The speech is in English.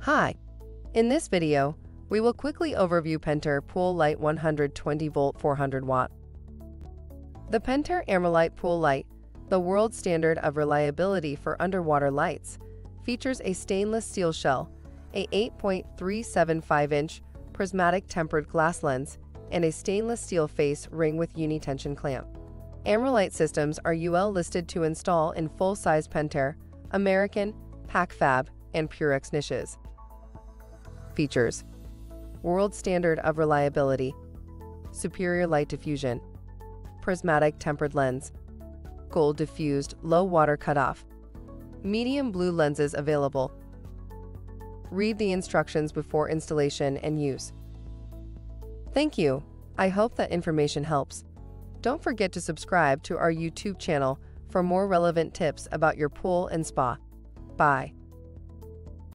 Hi! In this video, we will quickly overview Pentair Pool Light 120 volt 400 watt. The Pentair Amerlite Pool Light, the world standard of reliability for underwater lights, features a stainless steel shell, a 8.375-inch prismatic tempered glass lens, and a stainless steel face ring with uni-tension clamp. Amerlite systems are UL listed to install in full-size Pentair, American, PacFab, and Purex niches. Features: world standard of reliability, superior light diffusion, prismatic tempered lens, gold diffused low water cutoff, medium blue lenses available. Read the instructions before installation and use. Thank you. I hope that information helps. Don't forget to subscribe to our YouTube channel for more relevant tips about your pool and spa. Bye.